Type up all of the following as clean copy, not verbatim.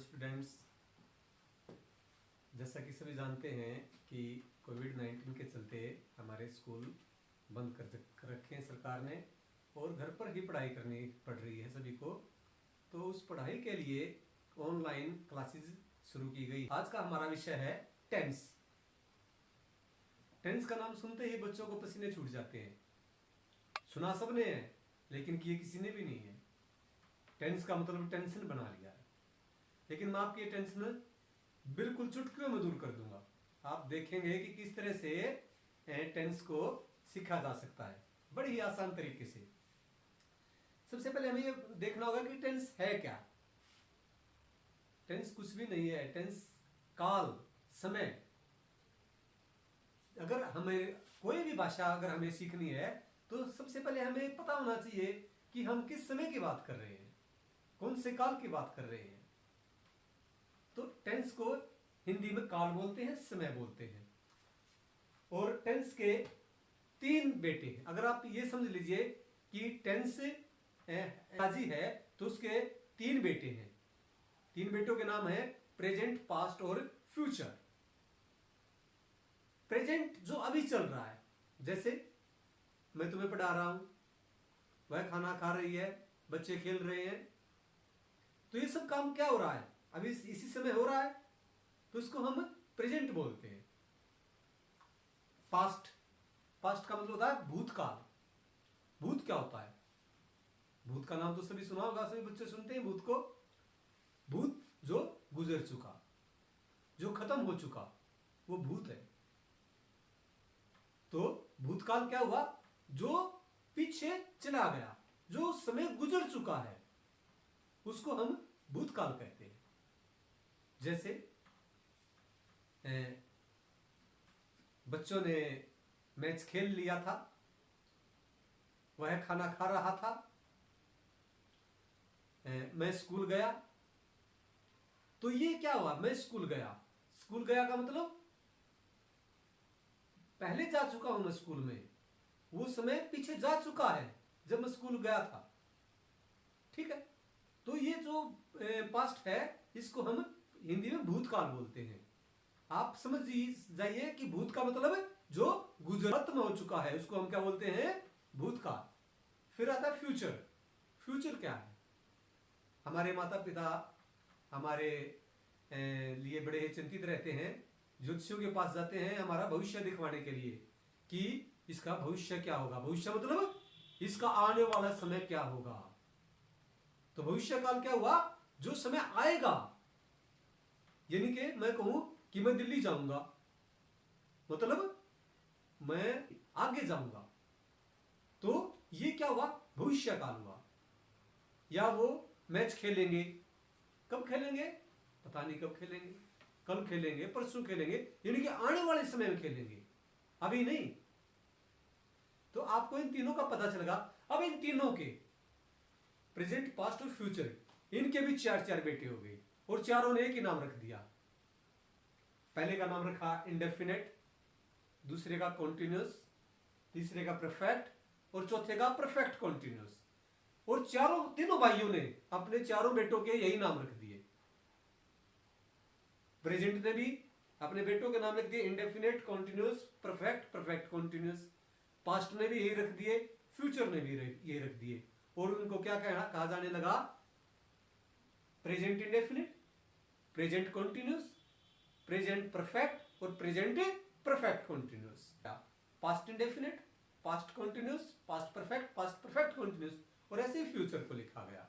Hello students, जैसा कि सभी जानते हैं कि कोविड-19 के चलते हमारे स्कूल बंद कर रखे हैं सरकार ने और घर पर ही पढ़ाई करनी पड़ रही है सभी को। तो उस पढ़ाई के लिए ऑनलाइन क्लासेस शुरू की गई। आज का हमारा विषय है टेंस। टेंस का नाम सुनते ही बच्चों को पसीने छूट जाते हैं। सुना सबने है लेकिन किए किसी ने भी नहीं है। टेंस का मतलब टेंशन बना लिया है, लेकिन मैं आपकी टेंशन बिल्कुल चुटकियों में दूर कर दूंगा। आप देखेंगे कि किस तरह से टेंस को सीखा जा सकता है बड़ी ही आसान तरीके से। सबसे पहले हमें ये देखना होगा कि टेंस है क्या। टेंस कुछ भी नहीं है। टेंस काल, समय। अगर हमें कोई भी भाषा अगर हमें सीखनी है तो सबसे पहले हमें पता होना चाहिए कि हम किस समय की बात कर रहे हैं, कौन से काल की बात कर रहे हैं। तो टेंस को हिंदी में काल बोलते हैं, समय बोलते हैं। और टेंस के 3 बेटे हैं। अगर आप ये समझ लीजिए कि टेंस राजी है तो उसके 3 बेटे हैं। 3 बेटों के नाम है प्रेजेंट, पास्ट और फ्यूचर। प्रेजेंट जो अभी चल रहा है, जैसे मैं तुम्हें पढ़ा रहा हूं, वह खाना खा रही है, बच्चे खेल रहे हैं, तो ये सब काम क्या हो रहा है, अभी इसी समय हो रहा है, तो इसको हम प्रेजेंट बोलते हैं। पास्ट, पास्ट का मतलब होता है भूतकाल। भूत क्या होता है? भूत का नाम तो सभी सुना होगा, सभी बच्चे सुनते हैं भूत को। भूत जो गुजर चुका, जो खत्म हो चुका, वो भूत है। तो भूतकाल क्या हुआ? जो पीछे चला गया, जो समय गुजर चुका है, उसको हम भूतकाल कहते हैं। जैसे बच्चों ने मैच खेल लिया था, वह खाना खा रहा था, मैं स्कूल गया, तो ये क्या हुआ? मैं स्कूल गया। स्कूल गया का मतलब पहले जा चुका हूं मैं स्कूल में, वो समय पीछे जा चुका है जब मैं स्कूल गया था। ठीक है, तो ये जो पास्ट है इसको हम हिंदी में भूतकाल बोलते हैं। आप समझ जाइए कि भूत का मतलब जो गुजर खत्म हो चुका है उसको हम क्या बोलते हैं? भूतकाल। फिर आता है फ्यूचर। फ्यूचर क्या है? हमारे माता पिता हमारे लिए बड़े चिंतित रहते हैं, ज्योतिषियों के पास जाते हैं हमारा भविष्य दिखवाने के लिए कि इसका भविष्य क्या होगा। भविष्य मतलब इसका आने वाला समय क्या होगा। तो भविष्य काल क्या हुआ? जो समय आएगा, यानी कि मैं कहूं कि मैं दिल्ली जाऊंगा, मतलब मैं आगे जाऊंगा, तो ये क्या हुआ? भविष्य काल हुआ। या वो मैच खेलेंगे, कब खेलेंगे पता नहीं, कब खेलेंगे, कल खेलेंगे, परसों खेलेंगे, यानी कि आने वाले समय में खेलेंगे, अभी नहीं। तो आपको इन तीनों का पता चलेगा। अब इन तीनों के प्रेजेंट, पास्ट और फ्यूचर, इनके भी 4 बेटे हो गए और चारों ने एक ही नाम रख दिया। पहले का नाम रखा इंडेफिनेट, दूसरे का कॉन्टिन्यूअस, तीसरे का परफेक्ट और चौथे का परफेक्ट कॉन्टिन्यूअस। और तीनों भाइयों ने अपने चारों बेटों के यही नाम रख दिए। प्रेजेंट ने भी अपने बेटों के नाम रख दिए indefinite, continuous, perfect, perfect continuous. Past ने भी यही रख दिए, फ्यूचर ने भी यही रख दिए। और उनको क्या कहा जाने लगा? Present indefinite, present continuous, present perfect और present perfect continuous. Past indefinite, past continuous, past perfect, past perfect continuous, और ऐसे ही फ्यूचर को लिखा गया।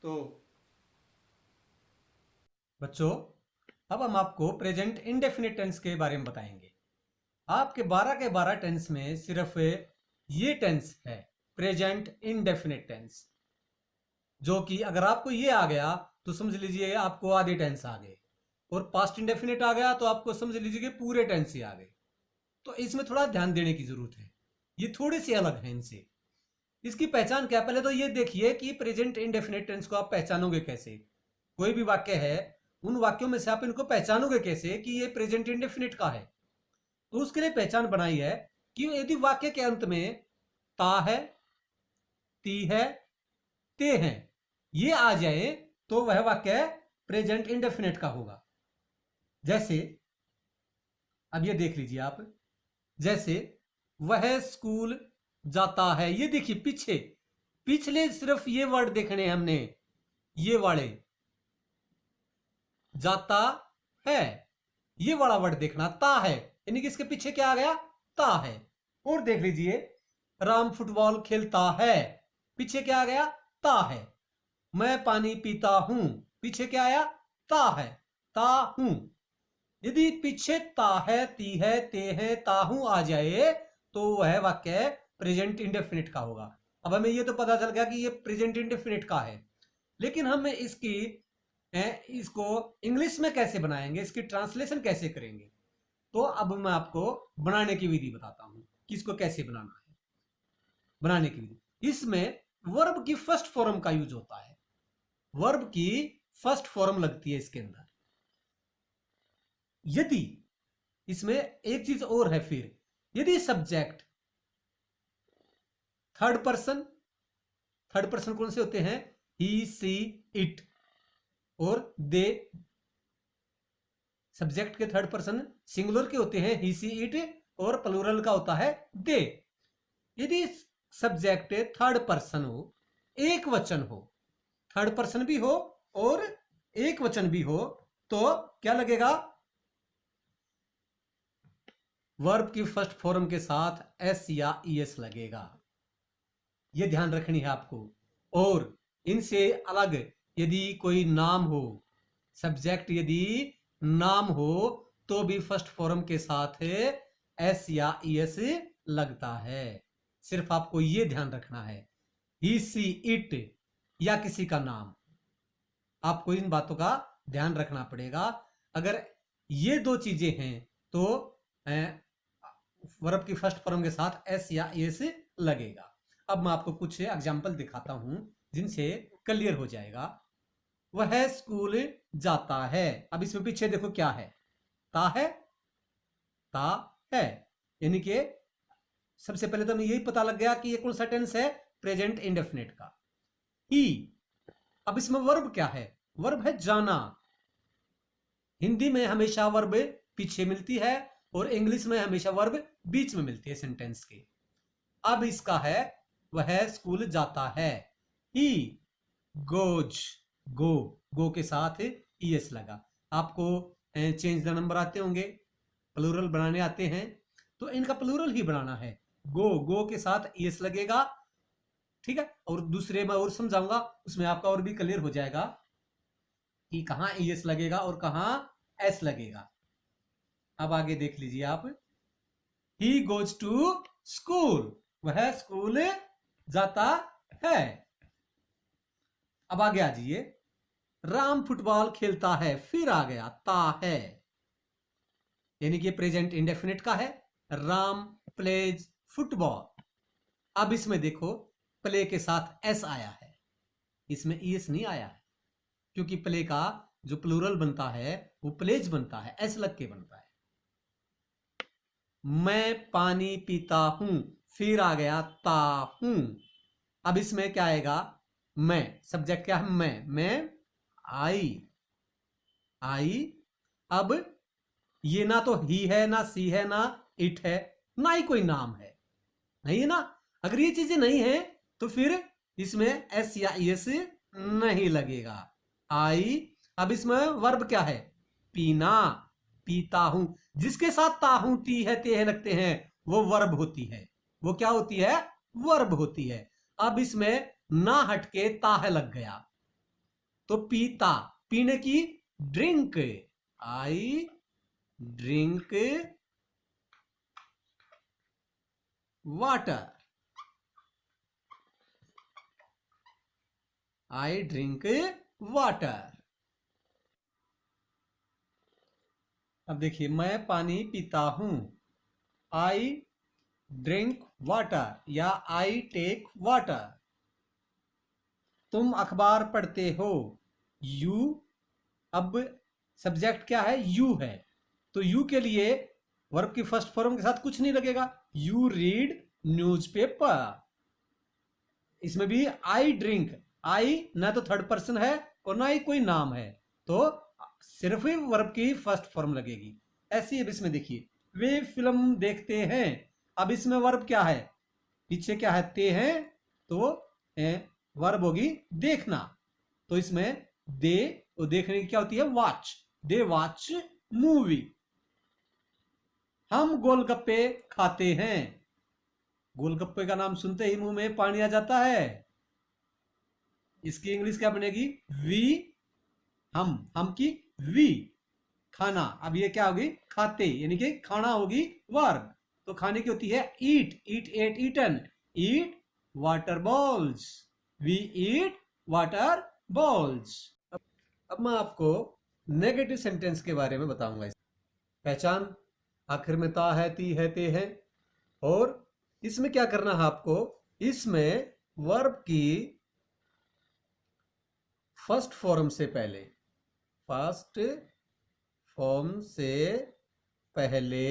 तो बच्चों, अब हम आपको प्रेजेंट इंडेफिनिट टेंस के बारे में बताएंगे। आपके 12 के 12 टेंस में सिर्फ ये टेंस है प्रेजेंट इंडेफिनिट टेंस, जो कि अगर आपको ये आ गया तो समझ लीजिए आपको आधे टेंस आ गए, और पास्ट इंडेफिनिट आ गया तो आपको समझ लीजिए कि पूरे टेंस ही आ गए। तो इसमें थोड़ा ध्यान देने की जरूरत है, ये थोड़े से अलग है इनसे। इसकी पहचान क्या? पहले तो ये देखिए कि प्रेजेंट इंडेफिनिट टेंस को आप पहचानोगे कैसे। कोई भी वाक्य है, उन वाक्यों में से आप इनको पहचानोगे कैसे कि ये प्रेजेंट इंडेफिनिट का है। तो उसके लिए पहचान बनाई है कि यदि वाक्य के अंत में ता है, ती है, ते हैं, ये आ जाए तो वह वाक्य प्रेजेंट इंडेफिनिट का होगा। जैसे अब ये देख लीजिए आप, जैसे वह स्कूल जाता है, ये देखिए पीछे, पिछले सिर्फ ये वर्ड देखने हैं हमने, ये वाले, जाता है, ये वाला वर्ड देखना, ता है, यानी कि इसके पीछे क्या आ गया, ता है। और देख लीजिए राम फुटबॉल खेलता है, पीछे क्या आ गया, ता है। मैं पानी पीता हूं, पीछे क्या आया, ता है, ता हूं। यदि पीछे ता है, ती है, ते है, ताहू आ जाए तो वह वाक्य प्रेजेंट इंडेफिनिट का होगा। अब हमें ये तो पता चल गया कि ये प्रेजेंट इंडेफिनिट का है, लेकिन हम इसको इंग्लिश में कैसे बनाएंगे, इसकी ट्रांसलेशन कैसे करेंगे। तो अब मैं आपको बनाने की विधि बताता हूं कि इसको कैसे बनाना है। बनाने की विधि, इसमें वर्ब की फर्स्ट फॉर्म का यूज होता है, वर्ब की फर्स्ट फॉर्म लगती है इसके अंदर। यदि इसमें एक चीज और है, फिर यदि सब्जेक्ट थर्ड पर्सन कौन से होते हैं, ही, सी, इट और दे, सब्जेक्ट के थर्ड पर्सन सिंगुलर के होते हैं ही, सी, इट, और प्लूरल का होता है दे। यदि सब्जेक्ट थर्ड पर्सन हो, एक वचन हो, थर्ड पर्सन भी हो और एक वचन भी हो, तो क्या लगेगा, वर्ब की फर्स्ट फॉर्म के साथ एस या ईएस लगेगा। यह ध्यान रखनी है आपको। और इनसे अलग यदि कोई नाम हो, सब्जेक्ट यदि नाम हो तो भी फर्स्ट फॉर्म के साथ एस या ईएस लगता है। सिर्फ आपको यह ध्यान रखना है, ही, सी, इट या किसी का नाम, आपको इन बातों का ध्यान रखना पड़ेगा। अगर ये दो चीजें हैं तो वर्ब की फर्स्ट फॉर्म के साथ एस या एस लगेगा। अब मैं आपको कुछ एग्जांपल दिखाता हूं जिनसे क्लियर हो जाएगा। वह स्कूल जाता है, अब इसमें पीछे देखो क्या है, ता है, ता है, यानी कि सबसे पहले तो हमें यही पता लग गया कि ये कौन सा टेंस है, प्रेजेंट इंडेफिनिट का। ही, अब इसमें वर्ब क्या है, वर्ब है जाना। हिंदी में हमेशा वर्ब पीछे मिलती है और इंग्लिश में हमेशा वर्ब बीच में मिलती है सेंटेंस के। अब इसका है वह स्कूल जाता है, ही गोज, गो के साथ ईएस लगा। आपको चेंज द नंबर आते होंगे, प्लूरल बनाने आते हैं, तो इनका प्लूरल ही बनाना है, गो के साथ ईएस लगेगा, ठीक है। और दूसरे मैं और समझाऊंगा, उसमें आपका और भी क्लियर हो जाएगा कि कहां ईएस लगेगा और कहां एस लगेगा। अब आगे देख लीजिए आप, ही गोज टू स्कूल, वह स्कूल जाता है। अब आगे आ जाइए, राम फुटबॉल खेलता है, फिर आ गया ता है, यानी कि प्रेजेंट इंडेफिनिट का है, राम प्लेज फुटबॉल। अब इसमें देखो प्ले के साथ एस आया है, इसमें ईएस नहीं आया है, क्योंकि प्ले का जो प्लूरल बनता है वो प्लेज बनता है, एस लग के बनता है। मैं पानी पीता हूं, फिर आ गया ता हूं। अब इसमें क्या आएगा, मैं, सब्जेक्ट क्या है, मैं आई। अब ये ना तो ही है, ना सी है, ना इट है, ना ही कोई नाम है, नहीं है ना। अगर ये चीजें नहीं है तो फिर इसमें एस या एस नहीं लगेगा, आई। अब इसमें वर्ब क्या है, पीना, पीता हूं, जिसके साथ ताहू, ती है, ते है लगते हैं वो वर्ब होती है, वो क्या होती है, वर्ब होती है। अब इसमें ना हटके ताह लग गया तो पीता, पीने की, drink, I drink water, I drink water. अब देखिए, मैं पानी पीता हूं, आई ड्रिंक वाटर या आई टेक वाटर। तुम अखबार पढ़ते हो, यू, अब सब्जेक्ट क्या है, यू है, तो यू के लिए वर्ब की फर्स्ट फॉर्म के साथ कुछ नहीं लगेगा, यू रीड न्यूज़पेपर। इसमें भी आई ड्रिंक, आई ना तो थर्ड पर्सन है और ना ही कोई नाम है, तो सिर्फ ही वर्ब की फर्स्ट फॉर्म लगेगी। ऐसी अब इसमें देखिए, वे फिल्म देखते हैं। अब इसमें वर्ब क्या है, पीछे क्या है, ते हैं, तो वर्ब होगी देखना। तो इसमें दे, वो देखने की क्या होती है, वॉच। They watch movie. हम गोलगप्पे खाते हैं। गोलगप्पे का नाम सुनते ही मुंह में पानी आ जाता है। इसकी इंग्लिश क्या बनेगी, वी। हम की वी, खाना। अब ये क्या होगी, खाते, यानी कि खाना होगी वर्ब। तो खाने की होती है eat, eat ate eaten, eat water balls, we eat water balls. अब मैं आपको नेगेटिव सेंटेंस के बारे में बताऊंगा। पहचान, आखिर में ता है, ती है, ते है। और इसमें क्या करना है आपको, इसमें वर्ब की फर्स्ट फॉर्म से पहले, फर्स्ट फॉर्म से पहले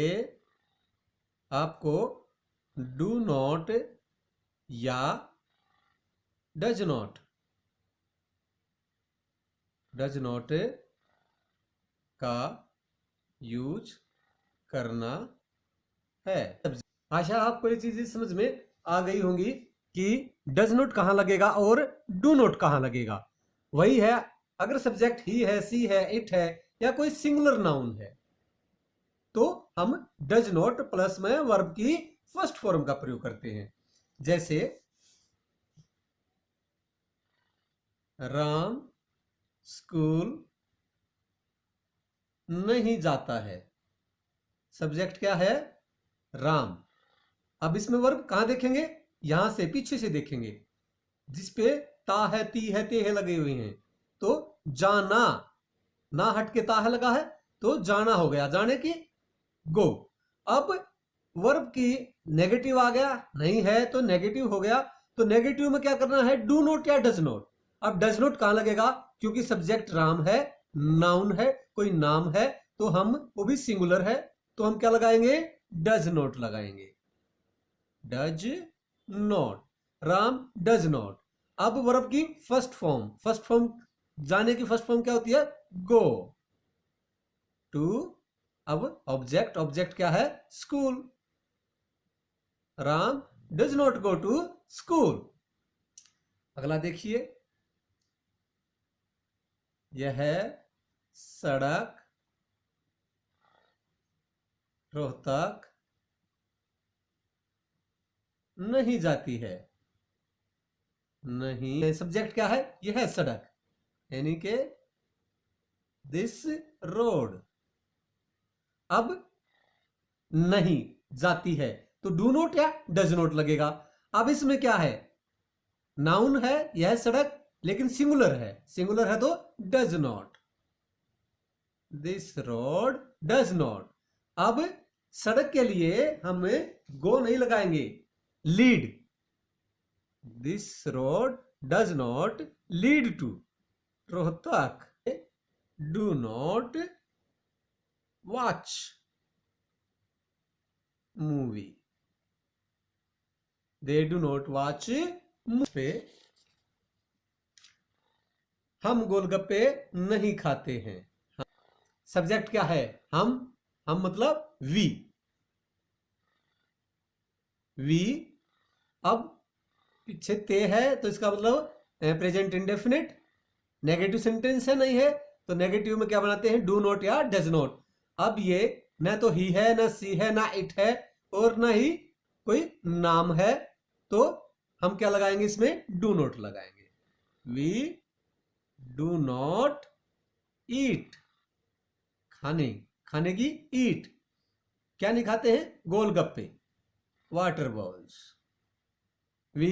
आपको डू नॉट या डज नॉट का यूज करना है। आशा आपको ये चीजें समझ में आ गई होंगी कि डज नॉट कहां लगेगा और डू नॉट कहां लगेगा। वही है, अगर सब्जेक्ट ही है, सी है, इट है, या कोई सिंगुलर नाउन है, तो हम डज नॉट प्लस में वर्ब की फर्स्ट फॉर्म का प्रयोग करते हैं। जैसे राम स्कूल नहीं जाता है। सब्जेक्ट क्या है, राम। अब इसमें वर्ब कहां देखेंगे, यहां से पीछे से देखेंगे, जिसपे ता है, ती है, ते है लगे हुए हैं। तो जाना, ना हट के ता है लगा है, तो जाना हो गया, जाने की गो। अब वर्ब की नेगेटिव आ गया, नहीं है तो नेगेटिव हो गया। तो नेगेटिव में क्या करना है, डू नॉट या डज नॉट। अब डज नॉट कहां लगेगा, क्योंकि सब्जेक्ट राम है, नाउन है, कोई नाम है, तो हम, वो भी सिंगुलर है, तो हम क्या लगाएंगे, डज नॉट लगाएंगे। Does not, Ram does not. अब वर्ब की फर्स्ट फॉर्म, जाने की फर्स्ट फॉर्म क्या होती है, गो टू। अब ऑब्जेक्ट क्या है, school. Ram does not go to school. अगला देखिए, यह सड़क रोहतक नहीं जाती है। नहीं, सब्जेक्ट क्या है, यह है सड़क, यानी कि दिस रोड। अब नहीं जाती है, तो डू नॉट या डज नॉट लगेगा। अब इसमें क्या है, नाउन है, यह सड़क, लेकिन सिंगुलर है तो does not, this road does not. अब सड़क के लिए हम गो नहीं लगाएंगे, lead, this road does not lead to Rohtak. Do not watch movie, they do not watch movie. हम गोलगप्पे नहीं खाते हैं। सब्जेक्ट क्या है, हम मतलब वी। अब पीछे ते है, तो इसका मतलब प्रेजेंट इंडेफिनिट। नेगेटिव सेंटेंस है, नहीं है, तो नेगेटिव में क्या बनाते हैं, डू नॉट या डज नॉट। अब ये न तो ही है, न सी है, ना इट है, और न ही कोई नाम है, तो हम क्या लगाएंगे, इसमें डू नॉट लगाएंगे। वी डू नॉट ईट, खाने की ईट। क्या नहीं खाते हैं, golgappe, water balls. We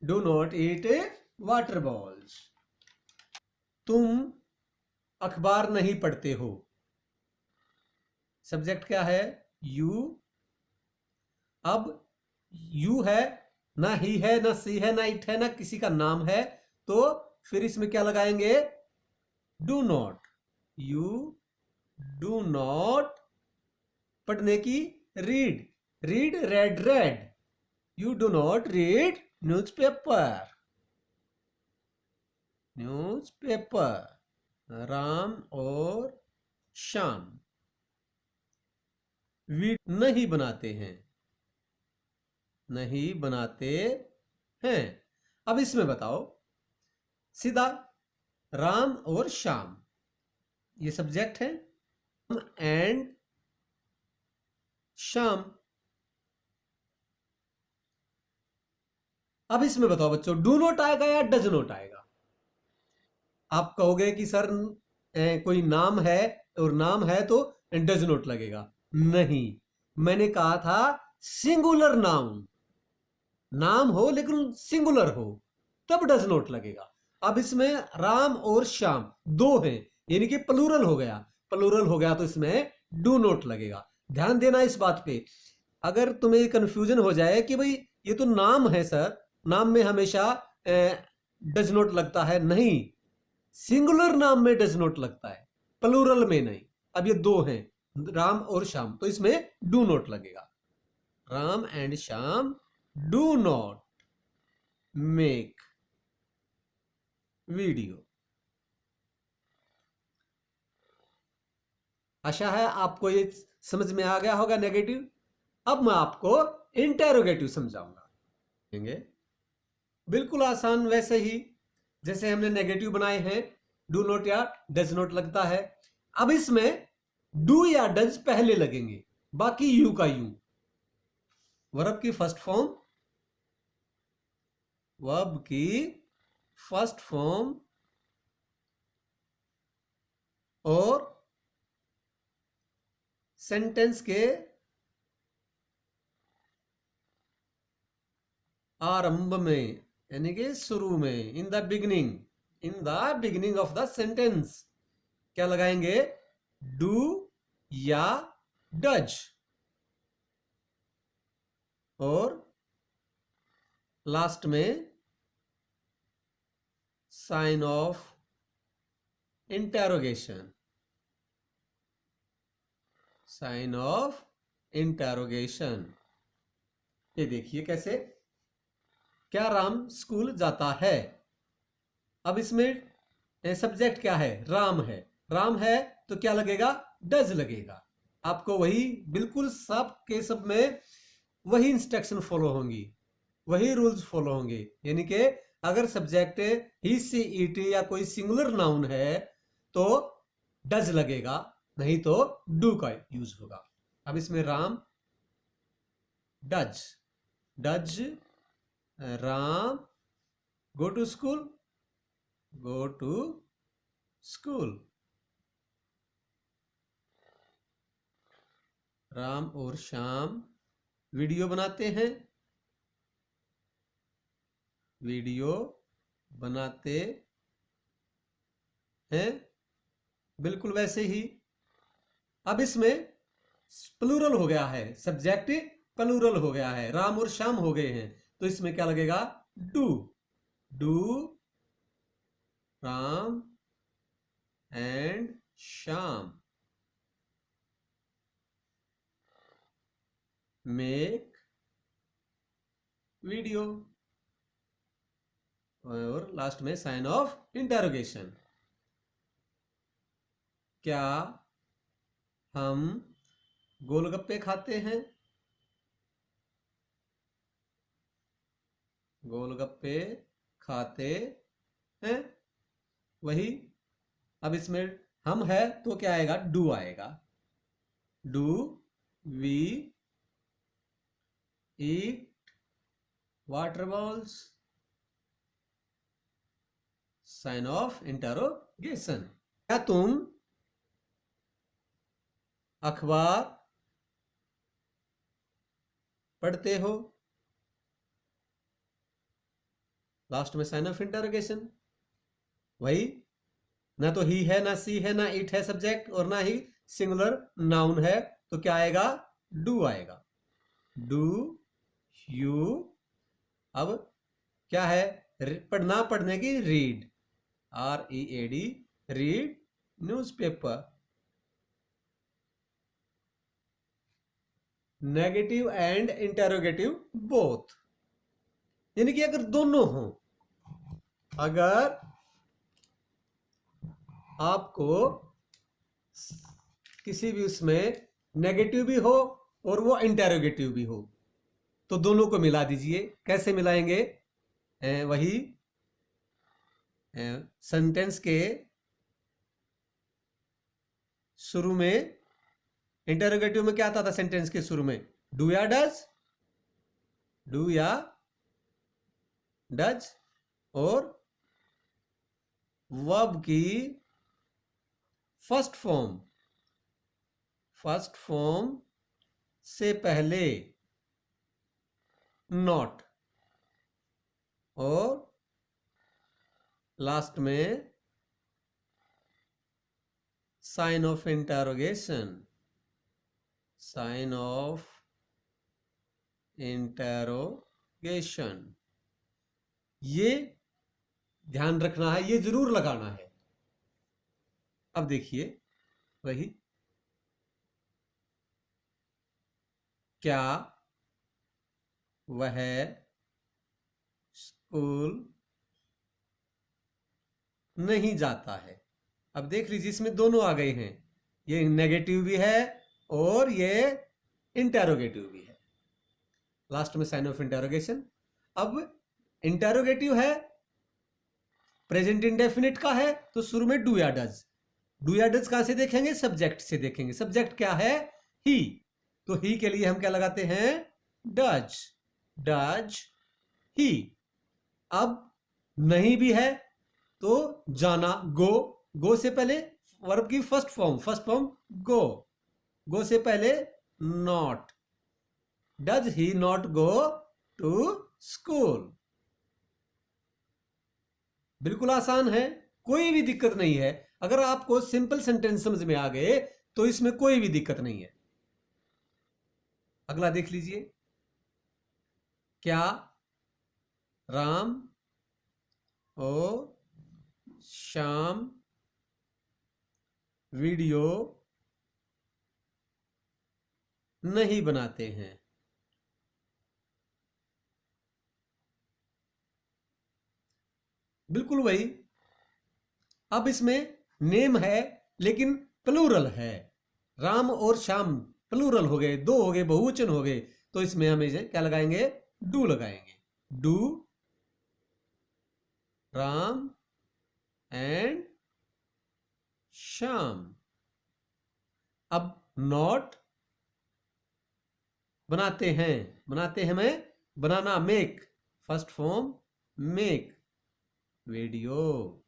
do not eat water balls. तुम अखबार नहीं पढ़ते हो। सब्जेक्ट क्या है, यू। अब यू है, ना ही है, ना सी है, ना इट है, ना किसी का नाम है, तो फिर इसमें क्या लगाएंगे, do not. You do not पढ़ने की, read, red. You do not read newspaper, Ram और श्याम नहीं बनाते हैं, नहीं बनाते हैं। अब इसमें बताओ सीधा, राम और श्याम ये सब्जेक्ट है, एंड श्याम। अब इसमें बताओ बच्चों, डू नॉट आएगा या डज नॉट आएगा? आप कहोगे कि सर कोई नाम है और नाम है तो डज नॉट लगेगा। नहीं, मैंने कहा था सिंगुलर नाउन, नाम हो लेकिन सिंगुलर हो तब डज नॉट लगेगा। अब इसमें राम और श्याम दो हैं, यानी कि प्लूरल हो गया, प्लूरल हो गया तो इसमें डू नॉट लगेगा। ध्यान देना इस बात पे। अगर तुम्हें कंफ्यूजन हो जाए कि भाई ये तो नाम है सर, नाम में हमेशा डज नॉट लगता है, नहीं, सिंगुलर नाम में डज नॉट लगता है, प्लूरल में नहीं। अब ये दो हैं, राम और श्याम, तो इसमें डू नॉट लगेगा। Ram and Shyam do not make video. आशा है आपको ये समझ में आ गया होगा नेगेटिव। अब मैं आपको इंटेरोगेटिव समझाऊंगा। बिल्कुल आसान, वैसे ही जैसे हमने नेगेटिव बनाए हैं, डू नॉट या डज नॉट लगता है। अब इसमें डू या डज पहले लगेंगे, बाकी यू का यू। वर्ब की फर्स्ट फॉर्म, वर्ब की फर्स्ट फॉर्म और सेंटेंस के आरंभ में, यानी कि शुरू में, in the beginning, in the beginning of the sentence क्या लगाएंगे? डू या डज। और लास्ट में sign of interrogation, sign of interrogation. ये देखिए कैसे, क्या राम स्कूल जाता है? अब इसमें सब्जेक्ट क्या है? राम है, राम है तो क्या लगेगा? डज लगेगा। आपको वही बिल्कुल सब के सब में वही इंस्ट्रक्शन फॉलो होंगी, वही रूल्स फॉलो होंगे। यानी कि अगर सब्जेक्ट ही सी इट या कोई सिंगुलर नाउन है तो डज लगेगा, नहीं तो डू का यूज होगा। अब इसमें Ram, does, does Ram go to school, go to school. Ram और श्याम वीडियो बनाते हैं, वीडियो बनाते हैं, बिल्कुल वैसे ही। अब इसमें प्लूरल हो गया है, सब्जेक्ट प्लूरल हो गया है, राम और श्याम हो गए हैं, तो इसमें क्या लगेगा? Do, do Ram and Shyam make video. और लास्ट में साइन ऑफ इंटेरोगेशन, क्या हम गोलगप्पे खाते हैं? गोलगप्पे खाते हैं, वही। अब इसमें हम है तो क्या आएगा? डू आएगा। Do we eat water balls, sign of interrogation. क्या तुम अखबार पढ़ते हो? लास्ट में साइन ऑफ इंटेरोगेशन, वही। ना तो ही है, ना सी है, ना इट है सब्जेक्ट, और ना ही सिंगुलर नाउन है, तो क्या आएगा? डू आएगा। डू यू, अब क्या है? पढ़ना, पढ़ने की read, READ, read newspaper. Negative and interrogative both, यानी कि अगर दोनों हो, अगर आपको किसी भी उसमें नेगेटिव भी हो और वो इंटेरोगेटिव भी हो, तो दोनों को मिला दीजिए। कैसे मिलाएंगे? वही सेंटेंस के शुरू में, इंटेरोगेटिव में क्या आता था सेंटेंस के शुरू में? डू या डज, डू या डज, और वर्ब की फर्स्ट फॉर्म से पहले नॉट, और लास्ट में sign of interrogation, sign of interrogation. ये ध्यान रखना है, ये जरूर लगाना है। अब देखिए वही, क्या वह स्कूल नहीं जाता है? अब देख लीजिए इसमें दोनों आ गए हैं, ये नेगेटिव भी है और ये इंटेरोगेटिव भी है। लास्ट में साइन ऑफ इंटेरोगेशन। अब इंटेरोगेटिव है, प्रेजेंट इंडेफिनिट का है, तो शुरू में डू या डज। डू या डज कहां से देखेंगे? सब्जेक्ट से देखेंगे। सब्जेक्ट क्या है? ही। तो ही के लिए हम क्या लगाते हैं? Does, does he. अब नहीं भी है तो जाना, गो। गो से पहले वर्ब की फर्स्ट फॉर्म गो। गो से पहले not. Does he not go to school? बिल्कुल आसान है, कोई भी दिक्कत नहीं है। अगर आपको सिंपल सेंटेंस समझ में आ गए तो इसमें कोई भी दिक्कत नहीं है। अगला देख लीजिए, क्या राम और श्याम वीडियो नहीं बनाते हैं? बिल्कुल वही। अब इसमें नेम है लेकिन प्लूरल है, राम और श्याम प्लूरल हो गए, दो हो गए, बहुवचन हो गए, तो इसमें हम इसे क्या लगाएंगे? डू लगाएंगे। Do Ram and Shyam. अब नॉट बनाते हैं मैं बनाना, make, first form make video,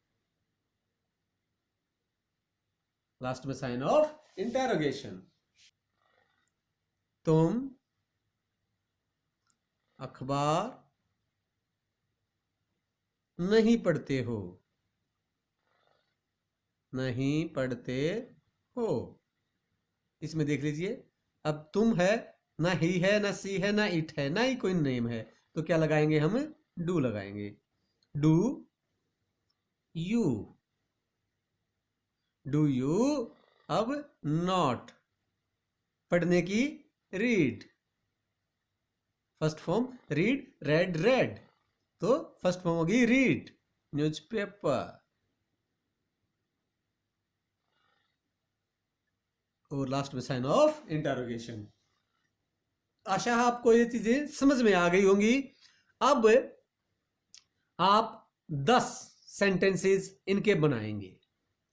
last में साइन ऑफ इंटेरोगेशन। तुम अखबार नहीं पढ़ते हो? नहीं पढ़ते हो। इसमें देख लीजिए, अब तुम है, ना ही है, ना सी है, ना इट है, ना ही कोई नेम है, तो क्या लगाएंगे? हम डू लगाएंगे। Do you, do you. अब नॉट, पढ़ने की read, first form read, red red, तो फर्स्ट फॉर्म होगी रीड, न्यूज़पेपर, और लास्ट में साइन ऑफ इंटेरोगेशन। आशा है आपको ये चीजें समझ में आ गई होंगी। अब आप 10 सेंटेंसेस इनके बनाएंगे,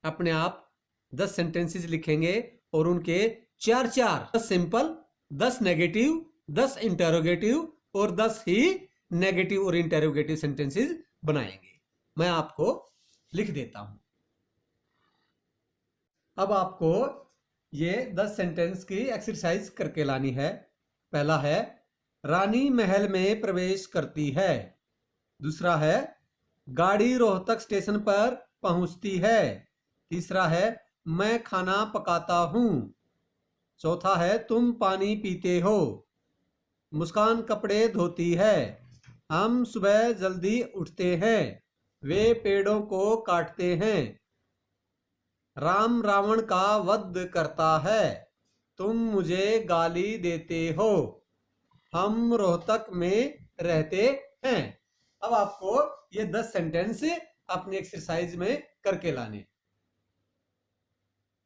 अपने आप 10 सेंटेंसेस लिखेंगे और उनके 4 10 सिंपल, 10 नेगेटिव, 10 इंटेरोगेटिव और 10 ही नेगेटिव और इंटेरोगेटिव सेंटेंसेस बनाएंगे। मैं आपको लिख देता हूं। अब आपको ये 10 सेंटेंस की एक्सरसाइज करके लानी है। पहला है, रानी महल में प्रवेश करती है। दूसरा है, गाड़ी रोहतक स्टेशन पर पहुंचती है। तीसरा है, मैं खाना पकाता हूं। चौथा है, तुम पानी पीते हो। मुस्कान कपड़े धोती है। हम सुबह जल्दी उठते हैं। वे पेड़ों को काटते हैं। राम रावण का वध करता है। तुम मुझे गाली देते हो। हम रोहतक में रहते हैं। अब आपको ये 10 सेंटेंस अपनी एक्सरसाइज में करके लाने।